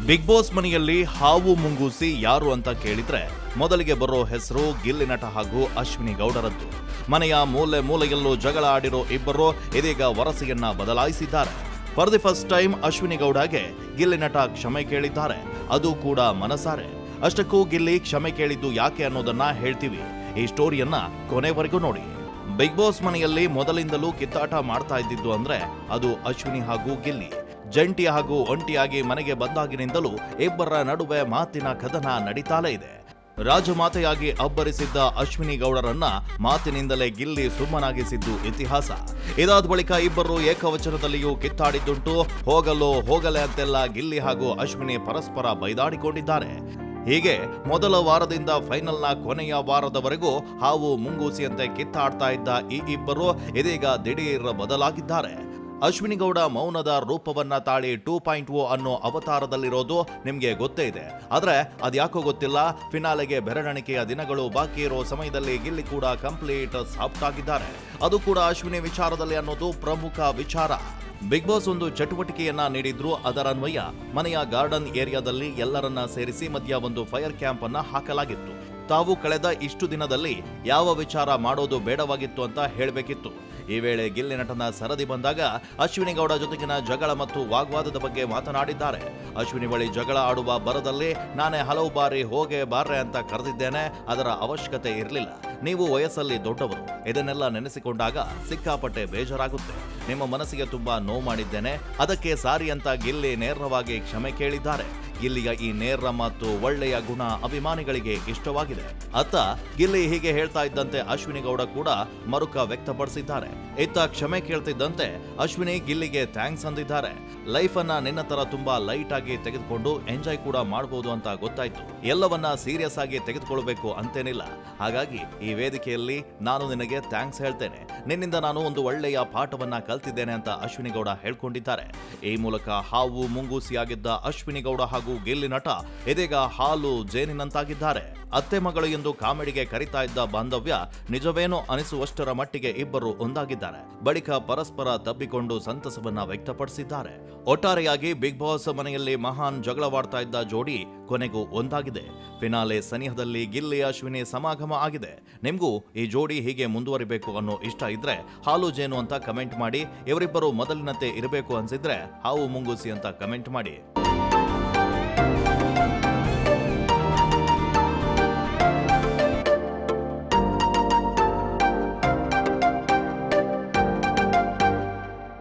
Big boss ಮನೆಯಲ್ಲಿ ಹಾವು ಮುಂಗೂಸಿ ಯಾರು ಅಂತ ಕೇಳಿದ್ರೆ ಮೊದಲಿಗೆ ಬರೋ ಹೆಸರು ಗಿಲ್ಲಿ ನಟ ಹಾಗೂ ಅಶ್ವಿನಿ ಗೌಡರದ್ದು. ಮನೆಯ ಮೂಲೆ ಮೂಲೆಯಲ್ಲೂ ಜಗಳ ಆಡಿರೋ ಇಬ್ಬರು ಇದೀಗ ವರಸೆಯನ್ನ ಬದಲಾಯಿಸಿದ್ದಾರೆ. For the first time Ashwini ಗೌಡಗೆ ಗಿಲ್ಲಿ ನಟ ಕ್ಷಮೆ ಕೇಳಿದ್ದಾರೆ, ಅದು ಕೂಡ ಮನಸಾರೆ. ಅಷ್ಟಕ್ಕೂ ಗಿಲ್ಲಿ ಕ್ಷಮೆ ಕೇಳಿದ್ದು ಯಾಕೆ ಅನ್ನೋದನ್ನ ಹೇಳ್ತೀವಿ. ಈ ಸ್ಟೋರಿಯನ್ನ ಕೊನೆವರೆಗೂ ನೋಡಿ. ಬಿಗ್ ಬಾಸ್ ಮನೆಯಲ್ಲಿ ಮೊದಲಿಂದಲೂ ಕಿತ್ತಾಟ ಮಾಡ್ತಾ ಇದ್ದಿದ್ದು ಅಂದ್ರೆ ಅದು ಅಶ್ವಿನಿ ಹಾಗೂ ಗಿಲ್ಲಿ. ಜಂಟಿ ಹಾಗೂ ಒಂಟಿಯಾಗಿ ಮನೆಗೆ ಬಂದಾಗಿನಿಂದಲೂ ಇಬ್ಬರ ನಡುವೆ ಮಾತಿನ ಕದನ ನಡೀತಾಲೇ ಇದೆ. ರಾಜಮಾತೆಯಾಗಿ ಅಬ್ಬರಿಸಿದ್ದ ಅಶ್ವಿನಿ ಗೌಡರನ್ನ ಮಾತಿನಿಂದಲೇ ಗಿಲ್ಲಿ ಸುಮ್ಮನಾಗಿಸಿದ್ದು ಇತಿಹಾಸ. ಇದಾದ ಬಳಿಕ ಇಬ್ಬರು ಏಕವಚನದಲ್ಲಿಯೂ ಕಿತ್ತಾಡಿದ್ದುಂಟು. ಹೋಗಲೆ ಅಂತೆಲ್ಲ ಗಿಲ್ಲಿ ಹಾಗೂ ಅಶ್ವಿನಿ ಪರಸ್ಪರ ಬೈದಾಡಿಕೊಂಡಿದ್ದಾರೆ. ಹೀಗೆ ಮೊದಲ ವಾರದಿಂದ ಫೈನಲ್ನ ಕೊನೆಯ ವಾರದವರೆಗೂ ಹಾವು ಮುಂಗೂಸಿಯಂತೆ ಕಿತ್ತಾಡ್ತಾ ಇದ್ದ ಈ ಇಬ್ಬರು ಇದೀಗ ದಿಢೀರ್ ಬದಲಾಗಿದ್ದಾರೆ. ಅಶ್ವಿನಿ ಗೌಡ ಮೌನದ ರೂಪವನ್ನ ತಾಳಿ 2.0 ಅನ್ನೋ ಅವತಾರದಲ್ಲಿರೋದು ನಿಮ್ಗೆ ಗೊತ್ತೇ ಇದೆ. ಆದ್ರೆ ಅದ್ಯಾಕೋ ಗೊತ್ತಿಲ್ಲ, ಫಿನಾಲೆಗೆ ಬೆರಳೆಣಿಕೆಯ ದಿನಗಳು ಬಾಕಿ ಇರೋ ಸಮಯದಲ್ಲಿ ಗಿಲ್ಲಿ ಕೂಡ ಕಂಪ್ಲೀಟ್ ಸಾಫ್ಟ್ ಆಗಿದ್ದಾರೆ. ಅದು ಕೂಡ ಅಶ್ವಿನಿ ವಿಚಾರದಲ್ಲಿ ಅನ್ನೋದು ಪ್ರಮುಖ ವಿಚಾರ. ಬಿಗ್ ಬಾಸ್ ಒಂದು ಚಟುವಟಿಕೆಯನ್ನ ನೀಡಿದ್ರು. ಅದರನ್ವಯ ಮನೆಯ ಗಾರ್ಡನ್ ಏರಿಯಾದಲ್ಲಿ ಎಲ್ಲರನ್ನ ಸೇರಿಸಿ ಮಧ್ಯ ಒಂದು ಫೈರ್ ಕ್ಯಾಂಪ್ ಅನ್ನ ಹಾಕಲಾಗಿತ್ತು. ತಾವು ಕಳೆದ ಇಷ್ಟು ದಿನದಲ್ಲಿ ಯಾವ ವಿಚಾರ ಮಾಡೋದು ಬೇಡವಾಗಿತ್ತು ಅಂತ ಹೇಳಬೇಕಿತ್ತು. ಈ ವೇಳೆ ಗಿಲ್ಲಿ ನಟನ ಸರದಿ ಬಂದಾಗ ಅಶ್ವಿನಿ ಗೌಡ ಜೊತೆಗಿನ ಜಗಳ ಮತ್ತು ವಾಗ್ವಾದದ ಬಗ್ಗೆ ಮಾತನಾಡಿದ್ದಾರೆ. ಅಶ್ವಿನಿ ಬಳಿ ಜಗಳ ಆಡುವ ಬರದಲ್ಲಿ ನಾನೇ ಹಲವು ಬಾರಿ ಹೋಗೆ ಬಾರ್ರೆ ಅಂತ ಕರೆದಿದ್ದೇನೆ, ಅದರ ಅವಶ್ಯಕತೆ ಇರಲಿಲ್ಲ. ನೀವು ವಯಸ್ಸಲ್ಲಿ ದೊಡ್ಡವರು, ಇದನ್ನೆಲ್ಲ ನೆನೆಸಿಕೊಂಡಾಗ ಸಿಕ್ಕಾಪಟ್ಟೆ ಬೇಜಾರಾಗುತ್ತೆ. ನಿಮ್ಮ ಮನಸ್ಸಿಗೆ ತುಂಬಾ ನೋವು ಮಾಡಿದ್ದೇನೆ, ಅದಕ್ಕೆ ಸಾರಿ ಅಂತ ಗಿಲ್ಲಿ ನೇರವಾಗಿ ಕ್ಷಮೆ ಕೇಳಿದ್ದಾರೆ. ಗಿಲ್ಲಿಯ ಈ ನೇರ ಮತ್ತು ಒಳ್ಳೆಯ ಗುಣ ಅಭಿಮಾನಿಗಳಿಗೆ ಇಷ್ಟವಾಗಿದೆ. ಅತ್ತ ಗಿಲ್ಲಿ ಹೀಗೆ ಹೇಳ್ತಾ ಇದ್ದಂತೆ ಅಶ್ವಿನಿ ಗೌಡ ಕೂಡ ಮರುಕ ವ್ಯಕ್ತಪಡಿಸಿದ್ದಾರೆ. ಇತ್ತ ಕ್ಷಮೆ ಕೇಳ್ತಿದ್ದಂತೆ ಅಶ್ವಿನಿ ಗಿಲ್ಲಿಗೆ ಥ್ಯಾಂಕ್ಸ್ ಅಂದಿದ್ದಾರೆ. ಲೈಫ್ ಅನ್ನ ನಿನ್ನ ತರ ತುಂಬಾ ಲೈಟ್ ಆಗಿ ತೆಗೆದುಕೊಂಡು ಎಂಜಾಯ್ ಕೂಡ ಮಾಡಬಹುದು ಅಂತ ಗೊತ್ತಾಯ್ತು. ಎಲ್ಲವನ್ನ ಸೀರಿಯಸ್ ಆಗಿ ತೆಗೆದುಕೊಳ್ಬೇಕು ಅಂತೇನಿಲ್ಲ. ಹಾಗಾಗಿ ಈ ವೇದಿಕೆಯಲ್ಲಿ ನಾನು ನಿನಗೆ ಥ್ಯಾಂಕ್ಸ್ ಹೇಳ್ತೇನೆ. ನಿನ್ನಿಂದ ನಾನು ಒಂದು ಒಳ್ಳೆಯ ಪಾಠವನ್ನ ಕಲ್ತಿದ್ದೇನೆ ಅಂತ ಅಶ್ವಿನಿ ಗೌಡ ಹೇಳ್ಕೊಂಡಿದ್ದಾರೆ. ಈ ಮೂಲಕ ಹಾವು ಮುಂಗೂಸಿಯಾಗಿದ್ದ ಅಶ್ವಿನಿ ಗೌಡ ಹಾಗೂ ಗಿಲ್ಲಿ ನಟ ಇದೀಗ ಹಾಲು ಜೇನಿನಂತಾಗಿದ್ದಾರೆ. ಅತ್ತೆ ಮಗಳು ಎಂದು ಕಾಮಿಡಿಗೆ ಕರಿತಾ ಇದ್ದ ಬಾಂಧವ್ಯ ನಿಜವೇನೋ ಅನಿಸುವಷ್ಟರ ಮಟ್ಟಿಗೆ ಇಬ್ಬರು ಒಂದಾಗಿದ್ದಾರೆ. ಬಳಿಕ ಪರಸ್ಪರ ತಬ್ಬಿಕೊಂಡು ಸಂತಸವನ್ನ ವ್ಯಕ್ತಪಡಿಸಿದ್ದಾರೆ. ಒಟ್ಟಾರೆಯಾಗಿ ಬಿಗ್ ಬಾಸ್ ಮನೆಯಲ್ಲಿ ಮಹಾನ್ ಜಗಳವಾಡ್ತಾ ಇದ್ದ ಜೋಡಿ ಕೊನೆಗೂ ಒಂದಾಗಿದೆ. ಫಿನಾಲೆ ಸನಿಹದಲ್ಲಿ ಗಿಲ್ಲಿ ಅಶ್ವಿನಿ ಸಮಾಗಮ ಆಗಿದೆ. ನಿಮ್ಗೂ ಈ ಜೋಡಿ ಹೀಗೆ ಮುಂದುವರಿಬೇಕು ಅನ್ನೋ ಇಷ್ಟ ಇದ್ರೆ ಹಾಲು ಜೇನು ಅಂತ ಕಮೆಂಟ್ ಮಾಡಿ. ಇವರಿಬ್ಬರು ಮೊದಲಿನಂತೆ ಇರಬೇಕು ಅನ್ಸಿದ್ರೆ ಹಾವು ಮುಂಗೂಸಿ ಅಂತ ಕಮೆಂಟ್ ಮಾಡಿ.